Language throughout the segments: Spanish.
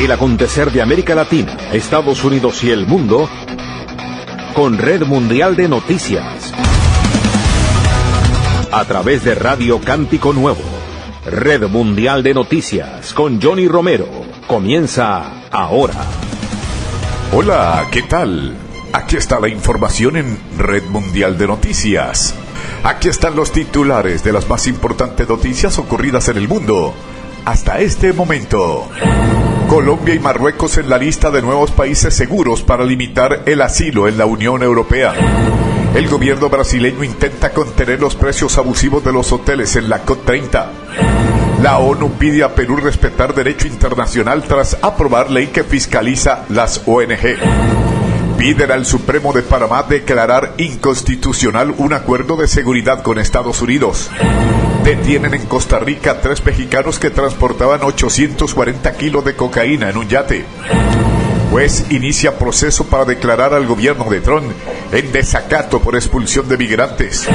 El acontecer de América Latina, Estados Unidos y el mundo con Red Mundial de Noticias. A través de Radio Cántico Nuevo. Red Mundial de Noticias con Johnny Romero. Comienza ahora. Hola, ¿qué tal? Aquí está la información en Red Mundial de Noticias. Aquí están los titulares de las más importantes noticias ocurridas en el mundo hasta este momento. Colombia y Marruecos en la lista de nuevos países seguros para limitar el asilo en la Unión Europea. El gobierno brasileño intenta contener los precios abusivos de los hoteles en la COP30. La ONU pide a Perú respetar derecho internacional tras aprobar ley que fiscaliza las ONG. Piden al Supremo de Panamá declarar inconstitucional un acuerdo de seguridad con Estados Unidos. Detienen en Costa Rica a 3 mexicanos que transportaban 840 kilos de cocaína en un yate. Juez inicia proceso para declarar al gobierno de Trump en desacato por expulsión de migrantes.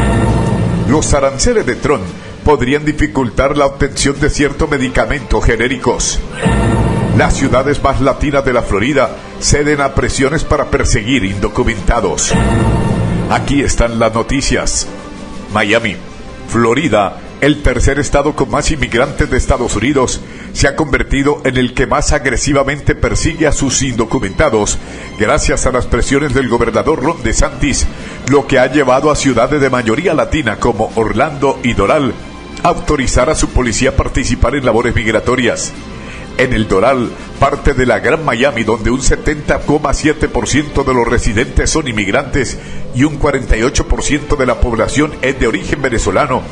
Los aranceles de Trump podrían dificultar la obtención de ciertos medicamentos genéricos. Las ciudades más latinas de la Florida ceden a presiones para perseguir indocumentados. Aquí están las noticias. Miami, Florida, el tercer estado con más inmigrantes de Estados Unidos, se ha convertido en el que más agresivamente persigue a sus indocumentados, gracias a las presiones del gobernador Ron DeSantis, lo que ha llevado a ciudades de mayoría latina como Orlando y Doral a autorizar a su policía a participar en labores migratorias. En el Doral, parte de la Gran Miami, donde un 70,7% de los residentes son inmigrantes y un 48% de la población es de origen venezolano,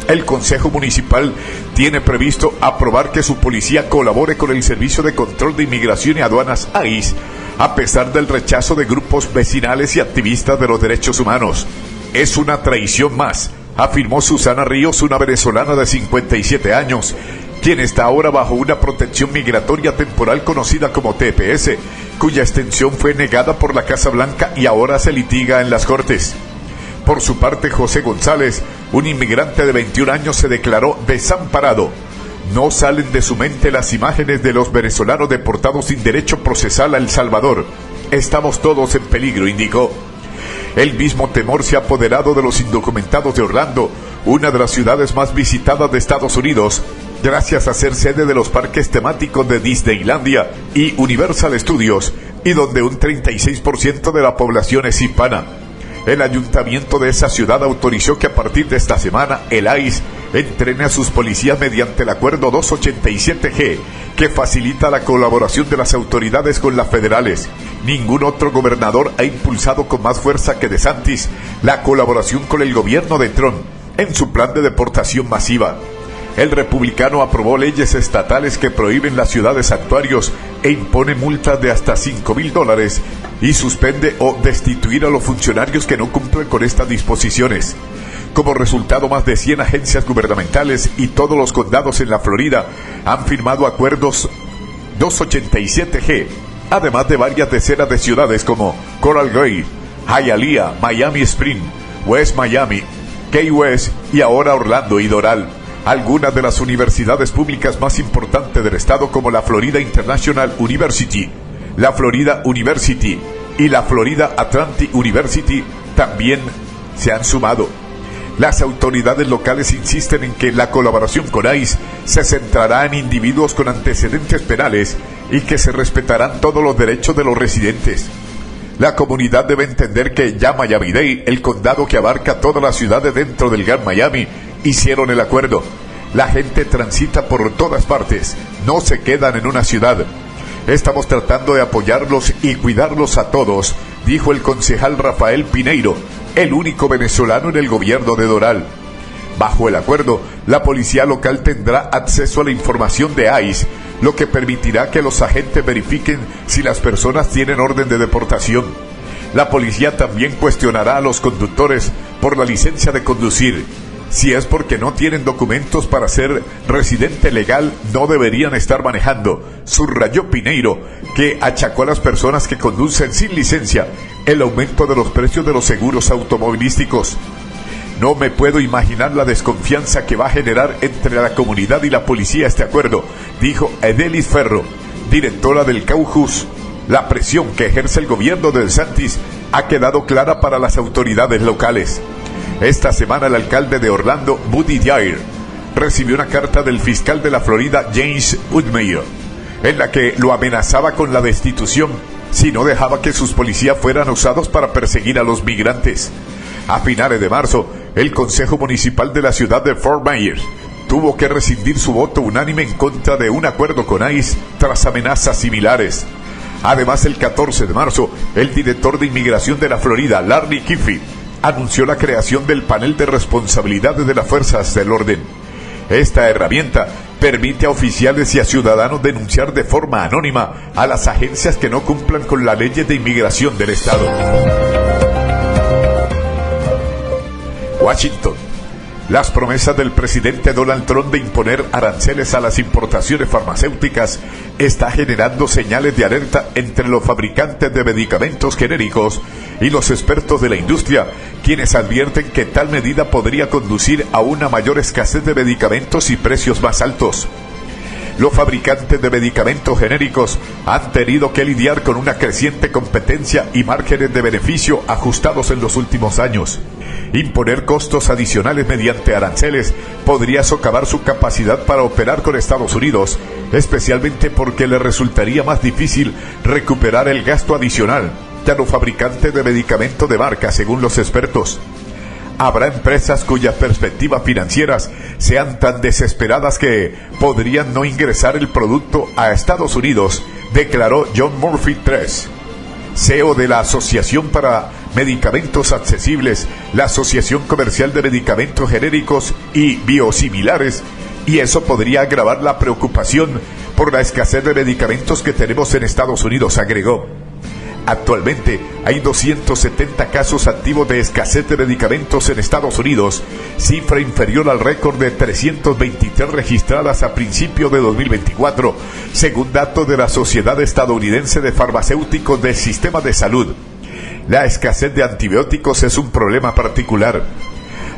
el Consejo Municipal tiene previsto aprobar que su policía colabore con el Servicio de Control de Inmigración y Aduanas ICE, a pesar del rechazo de grupos vecinales y activistas de los derechos humanos. Es una traición más, afirmó Susana Ríos, una venezolana de 57 años, quien está ahora bajo una protección migratoria temporal conocida como TPS, cuya extensión fue negada por la Casa Blanca y ahora se litiga en las Cortes. Por su parte, José González, un inmigrante de 21 años, se declaró desamparado. No salen de su mente las imágenes de los venezolanos deportados sin derecho procesal a El Salvador. Estamos todos en peligro, indicó. El mismo temor se ha apoderado de los indocumentados de Orlando, una de las ciudades más visitadas de Estados Unidos, gracias a ser sede de los parques temáticos de Disneylandia y Universal Studios, y donde un 36% de la población es hispana. El ayuntamiento de esa ciudad autorizó que a partir de esta semana el ICE entrene a sus policías mediante el Acuerdo 287G, que facilita la colaboración de las autoridades con las federales. Ningún otro gobernador ha impulsado con más fuerza que DeSantis la colaboración con el gobierno de Trump en su plan de deportación masiva. El republicano aprobó leyes estatales que prohíben las ciudades santuarios e impone multas de hasta $5,000 y suspende o destituir a los funcionarios que no cumplen con estas disposiciones. Como resultado, más de 100 agencias gubernamentales y todos los condados en la Florida han firmado acuerdos 287G, además de varias decenas de ciudades como Coral Gables, Hialeah, Miami Springs, West Miami, Key West y ahora Orlando y Doral. Algunas de las universidades públicas más importantes del estado, como la Florida International University, la Florida University y la Florida Atlantic University, también se han sumado. Las autoridades locales insisten en que la colaboración con ICE se centrará en individuos con antecedentes penales y que se respetarán todos los derechos de los residentes. La comunidad debe entender que ya Miami-Dade, el condado que abarca todas las ciudades dentro del Gran Miami, hicieron el acuerdo. La gente transita por todas partes, no se quedan en una ciudad. Estamos tratando de apoyarlos y cuidarlos a todos, dijo el concejal Rafael Pineiro, el único venezolano en el gobierno de Doral. Bajo el acuerdo, la policía local tendrá acceso a la información de ICE, lo que permitirá que los agentes verifiquen si las personas tienen orden de deportación. La policía también cuestionará a los conductores por la licencia de conducir. Si es porque no tienen documentos para ser residente legal, no deberían estar manejando, subrayó Pineiro, que achacó a las personas que conducen sin licencia el aumento de los precios de los seguros automovilísticos. No me puedo imaginar la desconfianza que va a generar entre la comunidad y la policía este acuerdo, dijo Edelis Ferro, directora del Caucus, la presión que ejerce el gobierno de DeSantis ha quedado clara para las autoridades locales. Esta semana el alcalde de Orlando, Buddy Dyer, recibió una carta del fiscal de la Florida, James Woodmeyer, en la que lo amenazaba con la destitución si no dejaba que sus policías fueran usados para perseguir a los migrantes. A finales de marzo, el Consejo Municipal de la ciudad de Fort Myers tuvo que rescindir su voto unánime en contra de un acuerdo con ICE tras amenazas similares. Además, el 14 de marzo, el director de inmigración de la Florida, Larry Kiffin, anunció la creación del panel de responsabilidades de las fuerzas del orden. Esta herramienta permite a oficiales y a ciudadanos denunciar de forma anónima a las agencias que no cumplan con las leyes de inmigración del Estado. Washington. Las promesas del presidente Donald Trump de imponer aranceles a las importaciones farmacéuticas está generando señales de alerta entre los fabricantes de medicamentos genéricos y los expertos de la industria, quienes advierten que tal medida podría conducir a una mayor escasez de medicamentos y precios más altos. Los fabricantes de medicamentos genéricos han tenido que lidiar con una creciente competencia y márgenes de beneficio ajustados en los últimos años. Imponer costos adicionales mediante aranceles podría socavar su capacidad para operar con Estados Unidos, especialmente porque le resultaría más difícil recuperar el gasto adicional que a los fabricantes de medicamentos de marca, según los expertos. Habrá empresas cuyas perspectivas financieras sean tan desesperadas que podrían no ingresar el producto a Estados Unidos, declaró John Murphy III, CEO de la Asociación para Medicamentos Accesibles, la Asociación Comercial de Medicamentos Genéricos y Biosimilares, y eso podría agravar la preocupación por la escasez de medicamentos que tenemos en Estados Unidos, agregó. Actualmente hay 270 casos activos de escasez de medicamentos en Estados Unidos, cifra inferior al récord de 323 registradas a principios de 2024, según datos de la Sociedad Estadounidense de Farmacéuticos del Sistema de Salud. La escasez de antibióticos es un problema particular.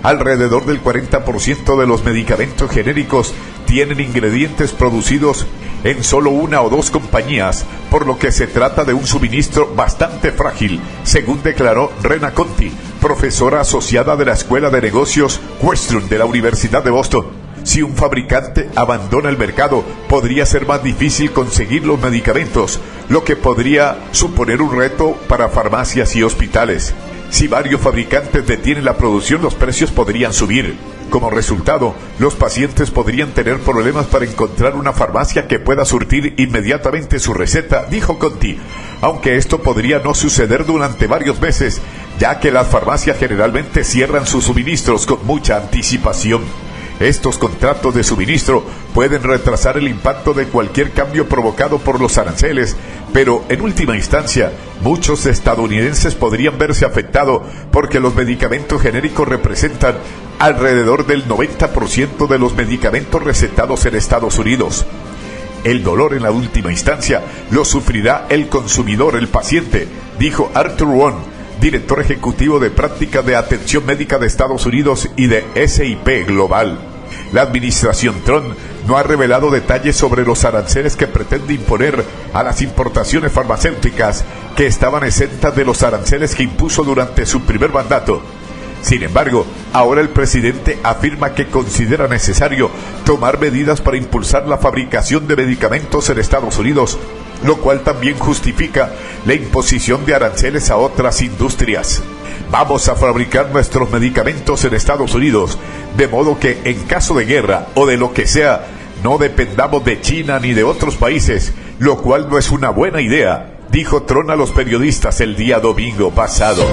Alrededor del 40% de los medicamentos genéricos tienen ingredientes producidos en solo una o dos compañías, por lo que se trata de un suministro bastante frágil, según declaró Rena Conti, profesora asociada de la Escuela de Negocios Western de la Universidad de Boston. Si un fabricante abandona el mercado, podría ser más difícil conseguir los medicamentos, lo que podría suponer un reto para farmacias y hospitales. Si varios fabricantes detienen la producción, los precios podrían subir. Como resultado, los pacientes podrían tener problemas para encontrar una farmacia que pueda surtir inmediatamente su receta, dijo Conti, aunque esto podría no suceder durante varios meses, ya que las farmacias generalmente cierran sus suministros con mucha anticipación. Estos contratos de suministro pueden retrasar el impacto de cualquier cambio provocado por los aranceles, pero en última instancia, muchos estadounidenses podrían verse afectados porque los medicamentos genéricos representan alrededor del 90% de los medicamentos recetados en Estados Unidos. El dolor en la última instancia lo sufrirá el consumidor, el paciente, dijo Arthur Wong, director ejecutivo de prácticas de atención médica de Estados Unidos y de SIP Global. La administración Trump no ha revelado detalles sobre los aranceles que pretende imponer a las importaciones farmacéuticas que estaban exentas de los aranceles que impuso durante su primer mandato. Sin embargo, ahora el presidente afirma que considera necesario tomar medidas para impulsar la fabricación de medicamentos en Estados Unidos, lo cual también justifica la imposición de aranceles a otras industrias. Vamos a fabricar nuestros medicamentos en Estados Unidos, de modo que en caso de guerra o de lo que sea, no dependamos de China ni de otros países, lo cual no es una buena idea, dijo Trump a los periodistas el día domingo pasado.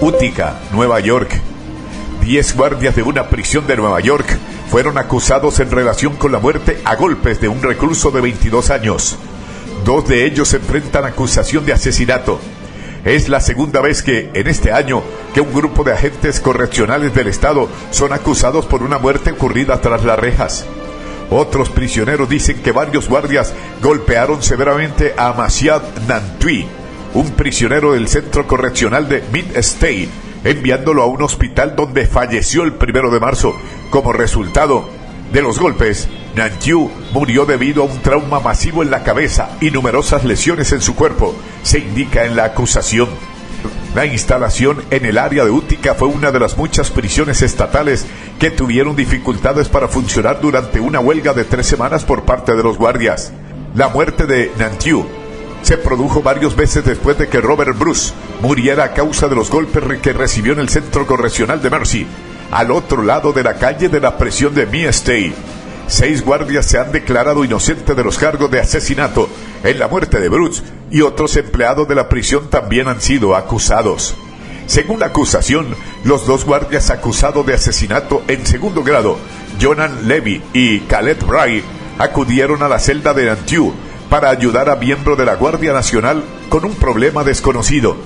Utica, Nueva York. 10 guardias de una prisión de Nueva York fueron acusados en relación con la muerte a golpes de un recluso de 22 años. 2 de ellos enfrentan acusación de asesinato. Es la segunda vez que, en este año, que un grupo de agentes correccionales del Estado son acusados por una muerte ocurrida tras las rejas. Otros prisioneros dicen que varios guardias golpearon severamente a Maciad Nantui, un prisionero del centro correccional de Mid-State, enviándolo a un hospital donde falleció el 1 de marzo. Como resultado, de los golpes, Nam Kyu murió debido a un trauma masivo en la cabeza y numerosas lesiones en su cuerpo, se indica en la acusación. La instalación en el área de Utica fue una de las muchas prisiones estatales que tuvieron dificultades para funcionar durante una huelga de 3 semanas por parte de los guardias. La muerte de Nam Kyu se produjo varios meses después de que Robert Bruce muriera a causa de los golpes que recibió en el Centro Correccional de Mercy, al otro lado de la calle de la prisión de Miestay. 6 guardias se han declarado inocentes de los cargos de asesinato en la muerte de Bruce y otros empleados de la prisión también han sido acusados. Según la acusación, los 2 guardias acusados de asesinato en segundo grado, Jonan Levy y Khaled Bray, acudieron a la celda de Nam Kyu para ayudar a miembro de la Guardia Nacional con un problema desconocido.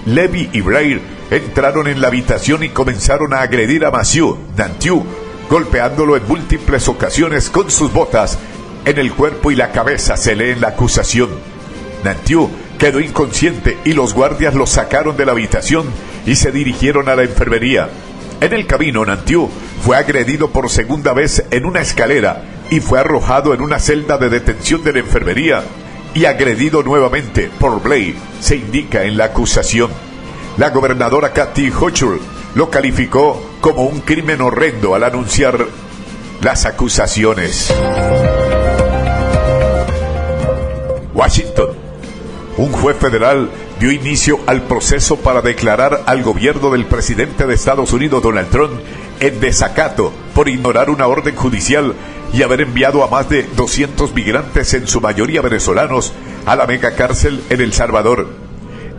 Levy y Bray entraron en la habitación y comenzaron a agredir a Matthew Nam Kyu, golpeándolo en múltiples ocasiones con sus botas en el cuerpo y la cabeza, se lee en la acusación. Nam Kyu quedó inconsciente y los guardias lo sacaron de la habitación y se dirigieron a la enfermería. En el camino, Nam Kyu fue agredido por segunda vez en una escalera y fue arrojado en una celda de detención de la enfermería y agredido nuevamente por Blake, se indica en la acusación. La gobernadora Kathy Hochul lo calificó como un crimen horrendo al anunciar las acusaciones. Washington. Un juez federal dio inicio al proceso para declarar al gobierno del presidente de Estados Unidos, Donald Trump, en desacato por ignorar una orden judicial y haber enviado a más de 200 migrantes, en su mayoría venezolanos, a la megacárcel en El Salvador.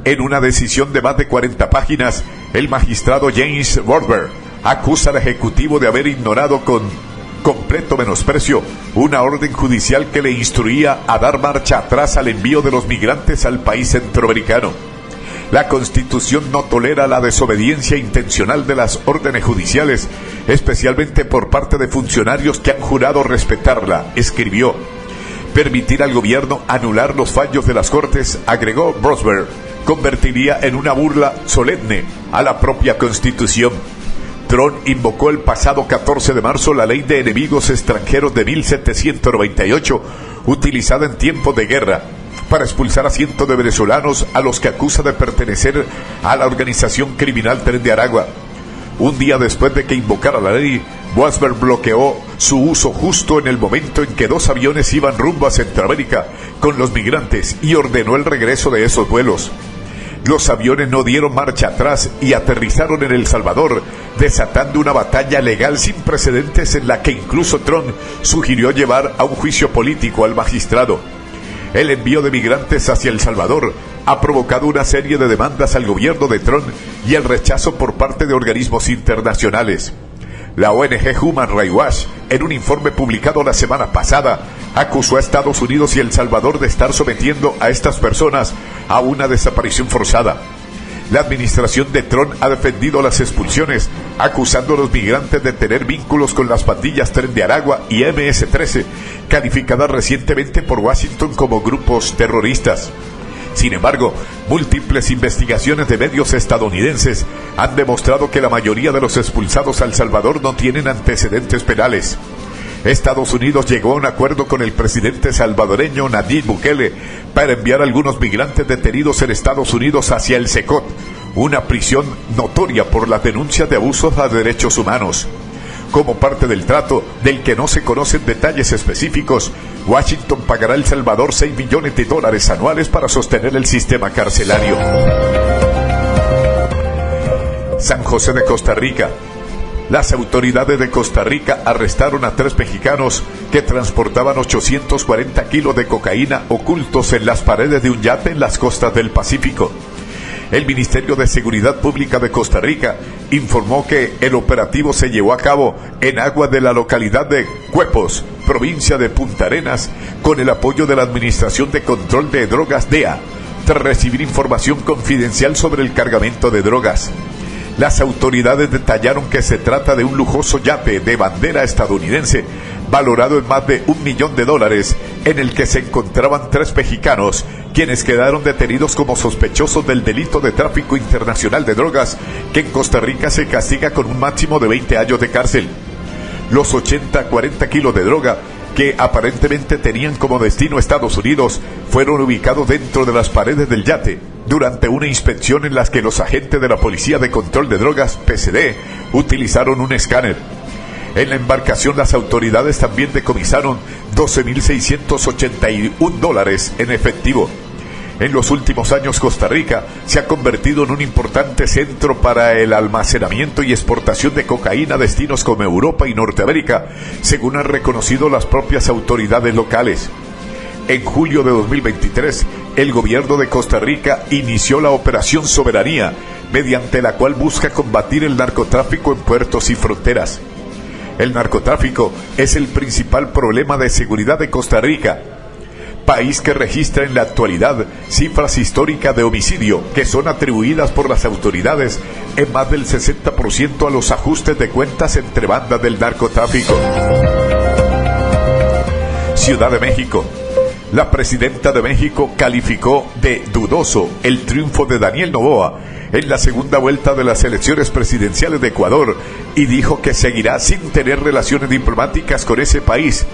En una decisión de más de 40 páginas, el magistrado James Bordberg acusa al Ejecutivo de haber ignorado con completo menosprecio una orden judicial que le instruía a dar marcha atrás al envío de los migrantes al país centroamericano. La Constitución no tolera la desobediencia intencional de las órdenes judiciales, especialmente por parte de funcionarios que han jurado respetarla, escribió. Permitir al gobierno anular los fallos de las Cortes, agregó Bordberg, convertiría en una burla solemne a la propia Constitución. Trump invocó el pasado 14 de marzo la Ley de Enemigos Extranjeros de 1798, utilizada en tiempos de guerra, para expulsar a cientos de venezolanos a los que acusa de pertenecer a la organización criminal Tren de Aragua. Un día después de que invocara la ley, Bordberg bloqueó su uso justo en el momento en que 2 aviones iban rumbo a Centroamérica con los migrantes y ordenó el regreso de esos vuelos. Los aviones no dieron marcha atrás y aterrizaron en El Salvador, desatando una batalla legal sin precedentes en la que incluso Trump sugirió llevar a un juicio político al magistrado. El envío de migrantes hacia El Salvador ha provocado una serie de demandas al gobierno de Trump y el rechazo por parte de organismos internacionales. La ONG Human Rights Watch, en un informe publicado la semana pasada, acusó a Estados Unidos y El Salvador de estar sometiendo a estas personas a una desaparición forzada. La administración de Trump ha defendido las expulsiones, acusando a los migrantes de tener vínculos con las pandillas Tren de Aragua y MS-13, calificadas recientemente por Washington como grupos terroristas. Sin embargo, múltiples investigaciones de medios estadounidenses han demostrado que la mayoría de los expulsados a El Salvador no tienen antecedentes penales. Estados Unidos llegó a un acuerdo con el presidente salvadoreño Nayib Bukele para enviar a algunos migrantes detenidos en Estados Unidos hacia el Secot, una prisión notoria por las denuncias de abusos a derechos humanos. Como parte del trato, del que no se conocen detalles específicos, Washington pagará a El Salvador $6 millones anuales para sostener el sistema carcelario. San José de Costa Rica. Las autoridades de Costa Rica arrestaron a 3 mexicanos que transportaban 840 kilos de cocaína ocultos en las paredes de un yate en las costas del Pacífico. El Ministerio de Seguridad Pública de Costa Rica informó que el operativo se llevó a cabo en aguas de la localidad de Cuepos, provincia de Punta Arenas, con el apoyo de la Administración de Control de Drogas DEA, tras recibir información confidencial sobre el cargamento de drogas. Las autoridades detallaron que se trata de un lujoso yate de bandera estadounidense, valorado en más de $1 millón, en el que se encontraban 3 mexicanos, quienes quedaron detenidos como sospechosos del delito de tráfico internacional de drogas, que en Costa Rica se castiga con un máximo de 20 años de cárcel. Los 40 kilos de droga que aparentemente tenían como destino Estados Unidos fueron ubicados dentro de las paredes del yate durante una inspección en la que los agentes de la Policía de Control de Drogas, PCD, utilizaron un escáner. En la embarcación las autoridades también decomisaron $12,681 en efectivo. En los últimos años Costa Rica se ha convertido en un importante centro para el almacenamiento y exportación de cocaína a destinos como Europa y Norteamérica, según han reconocido las propias autoridades locales. En julio de 2023, el gobierno de Costa Rica inició la Operación Soberanía, mediante la cual busca combatir el narcotráfico en puertos y fronteras. El narcotráfico es el principal problema de seguridad de Costa Rica, país que registra en la actualidad cifras históricas de homicidio que son atribuidas por las autoridades en más del 60% a los ajustes de cuentas entre bandas del narcotráfico. Ciudad de México. La presidenta de México calificó de dudoso el triunfo de Daniel Noboa en la segunda vuelta de las elecciones presidenciales de Ecuador y dijo que seguirá sin tener relaciones diplomáticas con ese país,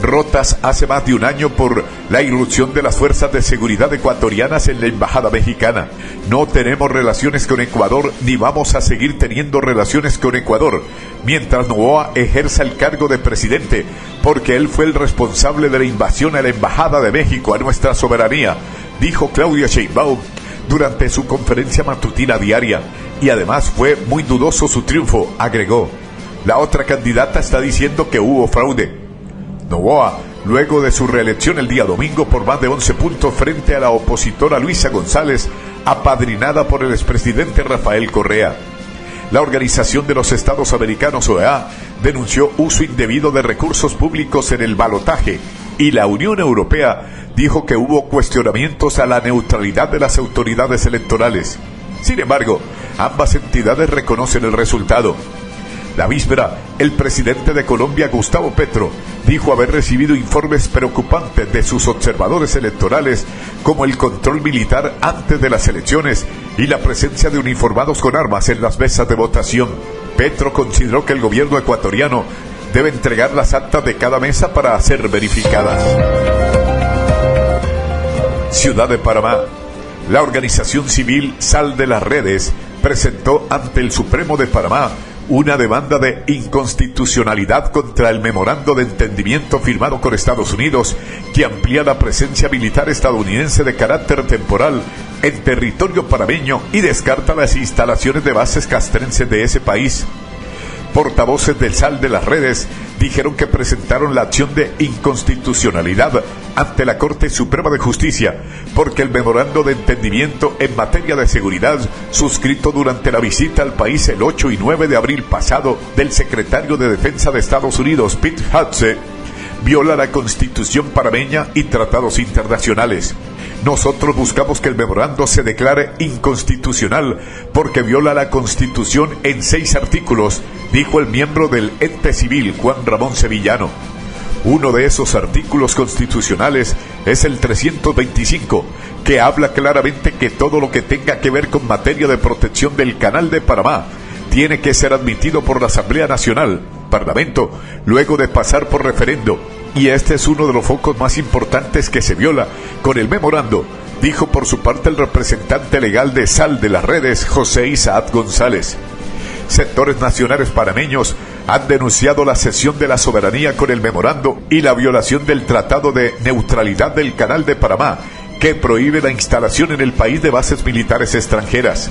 rotas hace más de un año por la irrupción de las fuerzas de seguridad ecuatorianas en la embajada mexicana. No tenemos relaciones con Ecuador ni vamos a seguir teniendo relaciones con Ecuador mientras Noboa ejerza el cargo de presidente, porque él fue el responsable de la invasión a la embajada de México, a nuestra soberanía, dijo Claudia Sheinbaum durante su conferencia matutina diaria, y además fue muy dudoso su triunfo, agregó. La otra candidata está diciendo que hubo fraude. Noboa, luego de su reelección el día domingo por más de 11 puntos frente a la opositora Luisa González, apadrinada por el expresidente Rafael Correa. La Organización de los Estados Americanos, OEA, denunció uso indebido de recursos públicos en el balotaje, y la Unión Europea dijo que hubo cuestionamientos a la neutralidad de las autoridades electorales. Sin embargo, ambas entidades reconocen el resultado. La víspera, el presidente de Colombia, Gustavo Petro, dijo haber recibido informes preocupantes de sus observadores electorales, como el control militar antes de las elecciones y la presencia de uniformados con armas en las mesas de votación. Petro consideró que el gobierno ecuatoriano debe entregar las actas de cada mesa para ser verificadas. Ciudad de Panamá. La organización civil Sal de las Redes presentó ante el Supremo de Panamá una demanda de inconstitucionalidad contra el memorando de entendimiento firmado con Estados Unidos que amplía la presencia militar estadounidense de carácter temporal en territorio panameño y descarta las instalaciones de bases castrenses de ese país. Portavoces del Sal de las Redes dijeron que presentaron la acción de inconstitucionalidad ante la Corte Suprema de Justicia porque el memorando de entendimiento en materia de seguridad suscrito durante la visita al país el 8 y 9 de abril pasado del secretario de Defensa de Estados Unidos, Pete Hegseth, viola la Constitución panameña y tratados internacionales. Nosotros buscamos que el memorando se declare inconstitucional porque viola la Constitución en 6 artículos, dijo el miembro del ente civil, Juan Ramón Sevillano. Uno de esos artículos constitucionales es el 325, que habla claramente que todo lo que tenga que ver con materia de protección del Canal de Panamá tiene que ser admitido por la Asamblea Nacional, Parlamento, luego de pasar por referendo. Y este es uno de los focos más importantes que se viola con el memorando, dijo por su parte el representante legal de Sal de las Redes, José Isaac González. Sectores nacionales panameños han denunciado la cesión de la soberanía con el memorando y la violación del Tratado de Neutralidad del Canal de Panamá, que prohíbe la instalación en el país de bases militares extranjeras.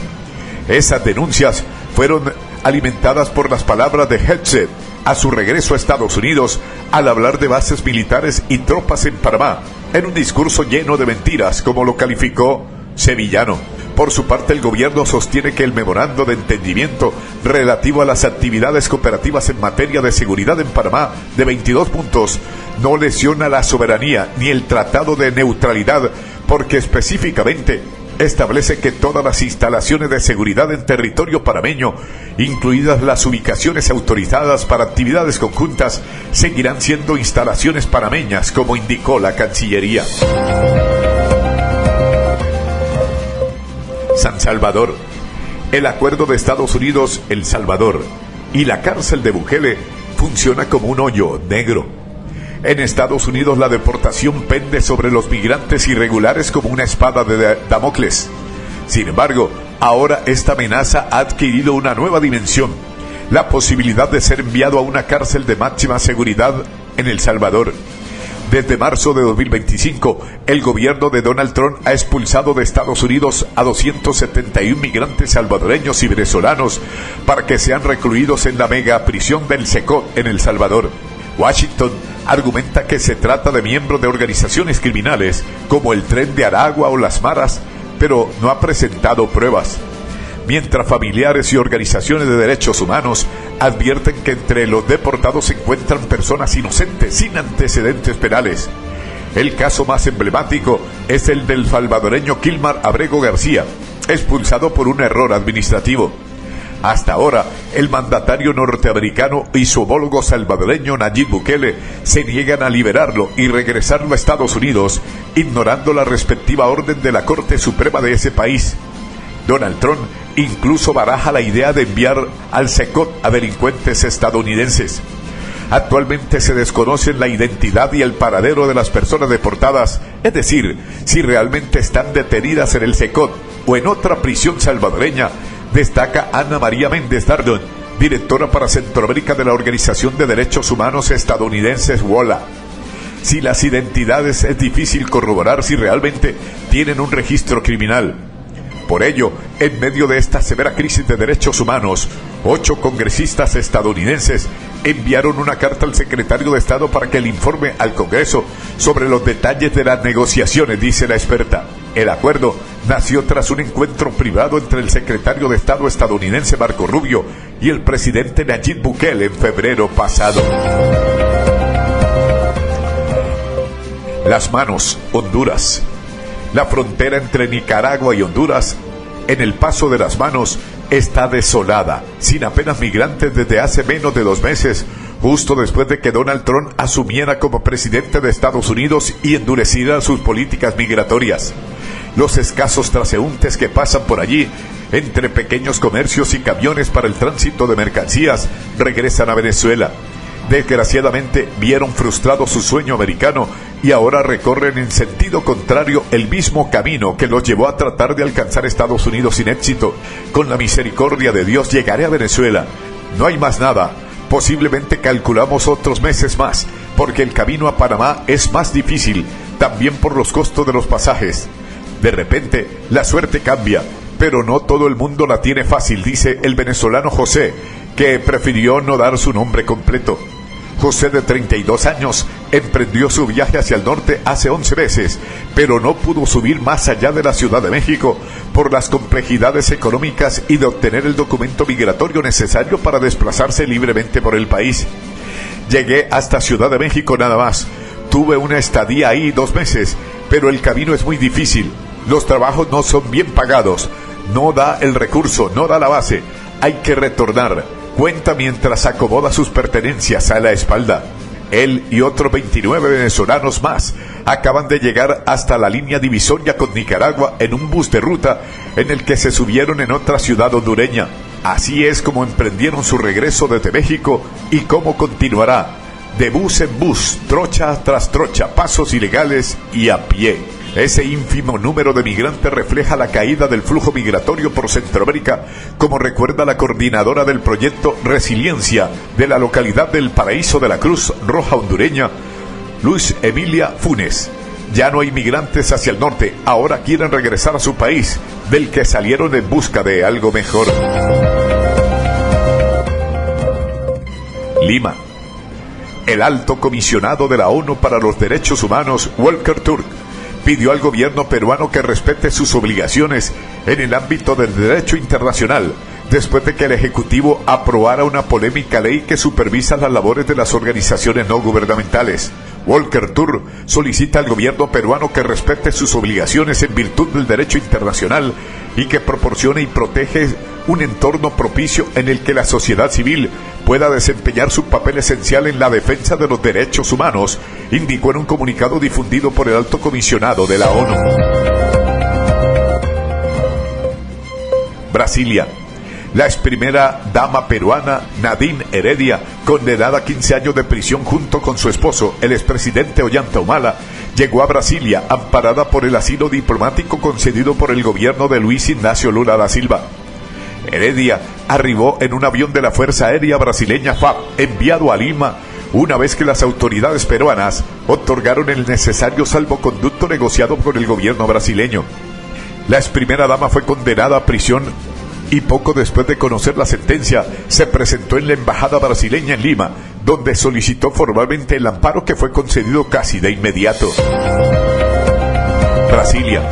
Esas denuncias fueron alimentadas por las palabras de Hegseth a su regreso a Estados Unidos al hablar de bases militares y tropas en Panamá, en un discurso lleno de mentiras, como lo calificó Sevillano. Por su parte, el gobierno sostiene que el memorando de entendimiento relativo a las actividades cooperativas en materia de seguridad en Panamá, de 22 puntos, no lesiona la soberanía ni el Tratado de Neutralidad, porque específicamente establece que todas las instalaciones de seguridad en territorio panameño, incluidas las ubicaciones autorizadas para actividades conjuntas, seguirán siendo instalaciones panameñas, como indicó la Cancillería. San Salvador. El acuerdo de Estados Unidos, El Salvador y la cárcel de Bukele funciona como un hoyo negro. En Estados Unidos la deportación pende sobre los migrantes irregulares como una espada de Damocles. Sin embargo, ahora esta amenaza ha adquirido una nueva dimensión: la posibilidad de ser enviado a una cárcel de máxima seguridad en El Salvador. Desde marzo de 2025, el gobierno de Donald Trump ha expulsado de Estados Unidos a 271 migrantes salvadoreños y venezolanos para que sean recluidos en la mega prisión del Secot en El Salvador. Washington argumenta que se trata de miembros de organizaciones criminales como el Tren de Aragua o las Maras, pero no ha presentado pruebas. Mientras familiares y organizaciones de derechos humanos advierten que entre los deportados se encuentran personas inocentes sin antecedentes penales. El caso más emblemático es el del salvadoreño Kilmar Abrego García, expulsado por un error administrativo. Hasta ahora, el mandatario norteamericano y su homólogo salvadoreño Nayib Bukele se niegan a liberarlo y regresarlo a Estados Unidos, ignorando la respectiva orden de la Corte Suprema de ese país. Donald Trump incluso baraja la idea de enviar al Secot a delincuentes estadounidenses. Actualmente se desconocen la identidad y el paradero de las personas deportadas, es decir, si realmente están detenidas en el Secot o en otra prisión salvadoreña, destaca Ana María Méndez Dardón, directora para Centroamérica de la Organización de Derechos Humanos estadounidenses WOLA. Si las identidades es difícil corroborar si realmente tienen un registro criminal. Por ello, en medio de esta severa crisis de derechos humanos, 8 congresistas estadounidenses enviaron una carta al secretario de Estado para que le informe al Congreso sobre los detalles de las negociaciones, dice la experta. El acuerdo nació tras un encuentro privado entre el secretario de Estado estadounidense Marco Rubio y el presidente Nayib Bukele en febrero pasado. Las Manos, Honduras. La frontera entre Nicaragua y Honduras, en el Paso de las Manos, está desolada, sin apenas migrantes desde hace menos de 2 meses, justo después de que Donald Trump asumiera como presidente de Estados Unidos y endureciera sus políticas migratorias. Los escasos transeúntes que pasan por allí, entre pequeños comercios y camiones para el tránsito de mercancías, regresan a Venezuela. Desgraciadamente vieron frustrado su sueño americano y ahora recorren en sentido contrario el mismo camino que los llevó a tratar de alcanzar Estados Unidos sin éxito. Con la misericordia de Dios llegaré a Venezuela. No hay más nada. Posiblemente calculamos otros meses más, porque el camino a Panamá es más difícil, también por los costos de los pasajes. De repente, la suerte cambia, pero no todo el mundo la tiene fácil, dice el venezolano José, que prefirió no dar su nombre completo. José, de 32 años, emprendió su viaje hacia el norte hace 11 meses, pero no pudo subir más allá de la Ciudad de México por las complejidades económicas y de obtener el documento migratorio necesario para desplazarse libremente por el país. Llegué hasta Ciudad de México nada más. Tuve una estadía ahí 2 meses, pero el camino es muy difícil. Los trabajos no son bien pagados. No da el recurso, no da la base. Hay que retornar. Cuenta mientras acomoda sus pertenencias a la espalda. Él y otros 29 venezolanos más acaban de llegar hasta la línea divisoria con Nicaragua en un bus de ruta en el que se subieron en otra ciudad hondureña. Así es como emprendieron su regreso desde México y cómo continuará. De bus en bus, trocha tras trocha, pasos ilegales y a pie. Ese ínfimo número de migrantes refleja la caída del flujo migratorio por Centroamérica, como recuerda la coordinadora del proyecto Resiliencia de la localidad del Paraíso de la Cruz Roja hondureña, Luz Emilia Funes. Ya no hay migrantes hacia el norte, ahora quieren regresar a su país, del que salieron en busca de algo mejor. Lima. El alto comisionado de la ONU para los Derechos Humanos, Volker Turk, pidió al gobierno peruano que respete sus obligaciones en el ámbito del derecho internacional, después de que el Ejecutivo aprobara una polémica ley que supervisa las labores de las organizaciones no gubernamentales. Volker Turk solicita al gobierno peruano que respete sus obligaciones en virtud del derecho internacional y que proporcione y protege un entorno propicio en el que la sociedad civil pueda desempeñar su papel esencial en la defensa de los derechos humanos, indicó en un comunicado difundido por el alto comisionado de la ONU. Brasilia. La ex primera dama peruana Nadine Heredia, condenada a 15 años de prisión junto con su esposo, el expresidente Ollanta Humala, llegó a Brasilia amparada por el asilo diplomático concedido por el gobierno de Luis Ignacio Lula da Silva. Heredia arribó en un avión de la Fuerza Aérea Brasileña FAB, enviado a Lima, una vez que las autoridades peruanas otorgaron el necesario salvoconducto negociado por el gobierno brasileño. La ex primera dama fue condenada a prisión y poco después de conocer la sentencia se presentó en la embajada brasileña en Lima, donde solicitó formalmente el amparo que fue concedido casi de inmediato. Brasilia.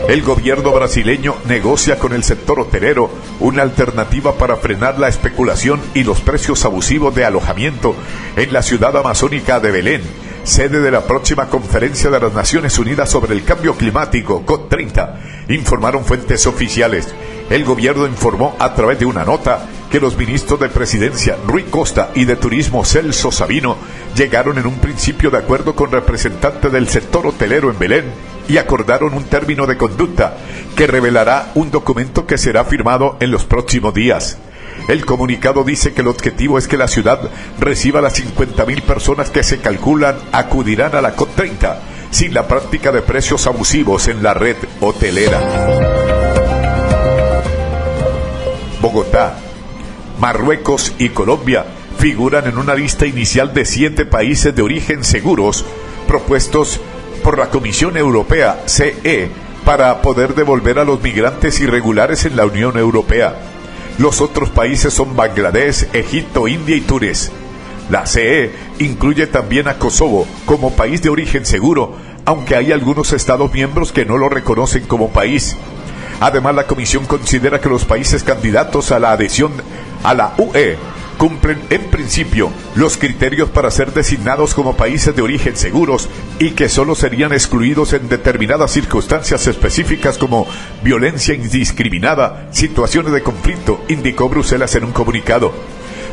El gobierno brasileño negocia con el sector hotelero una alternativa para frenar la especulación y los precios abusivos de alojamiento en la ciudad amazónica de Belén, sede de la próxima Conferencia de las Naciones Unidas sobre el Cambio Climático, COP30, informaron fuentes oficiales. El gobierno informó a través de una nota que los ministros de Presidencia, Rui Costa, y de Turismo, Celso Sabino, llegaron en un principio de acuerdo con representantes del sector hotelero en Belén y acordaron un término de conducta que revelará un documento que será firmado en los próximos días. El comunicado dice que el objetivo es que la ciudad reciba las 50.000 personas que se calculan acudirán a la COP30 sin la práctica de precios abusivos en la red hotelera. Bogotá. Marruecos y Colombia figuran en una lista inicial de 7 países de origen seguros propuestos por la Comisión Europea, CE, para poder devolver a los migrantes irregulares en la Unión Europea. Los otros países son Bangladesh, Egipto, India y Túnez. La CE incluye también a Kosovo como país de origen seguro, aunque hay algunos Estados miembros que no lo reconocen como país. Además, la Comisión considera que los países candidatos a la adhesión a la UE cumplen en principio los criterios para ser designados como países de origen seguros y que solo serían excluidos en determinadas circunstancias específicas como violencia indiscriminada, situaciones de conflicto, indicó Bruselas en un comunicado.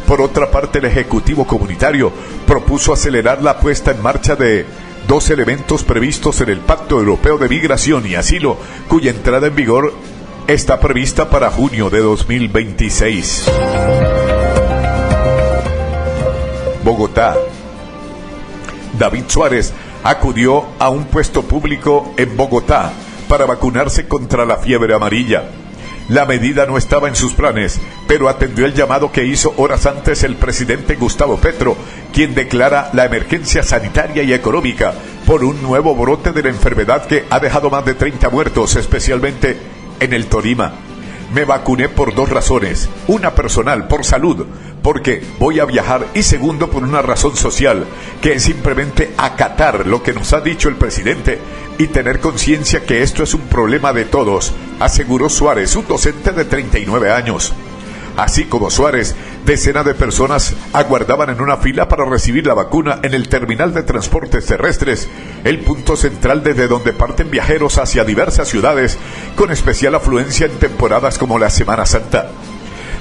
Por otra parte, el Ejecutivo Comunitario propuso acelerar la puesta en marcha de 2 elementos previstos en el Pacto Europeo de Migración y Asilo, cuya entrada en vigor está prevista para junio de 2026. Bogotá. David Suárez acudió a un puesto público en Bogotá para vacunarse contra la fiebre amarilla. La medida no estaba en sus planes, pero atendió el llamado que hizo horas antes el presidente Gustavo Petro, quien declara la emergencia sanitaria y económica por un nuevo brote de la enfermedad que ha dejado más de 30 muertos, especialmente en el Tolima. Me vacuné por 2 razones, una personal, por salud, porque voy a viajar, y segundo, por una razón social, que es simplemente acatar lo que nos ha dicho el presidente y tener conciencia que esto es un problema de todos, aseguró Suárez, un docente de 39 años. Así como Suárez, decenas de personas aguardaban en una fila para recibir la vacuna en el terminal de transportes terrestres, el punto central desde donde parten viajeros hacia diversas ciudades, con especial afluencia en temporadas como la Semana Santa.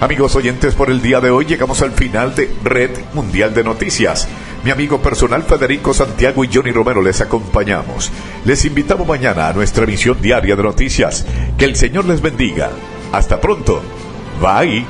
Amigos oyentes, por el día de hoy llegamos al final de Red Mundial de Noticias. Mi amigo personal Federico Santiago y Johnny Romero les acompañamos. Les invitamos mañana a nuestra emisión diaria de noticias. Que el Señor les bendiga. Hasta pronto. Bye.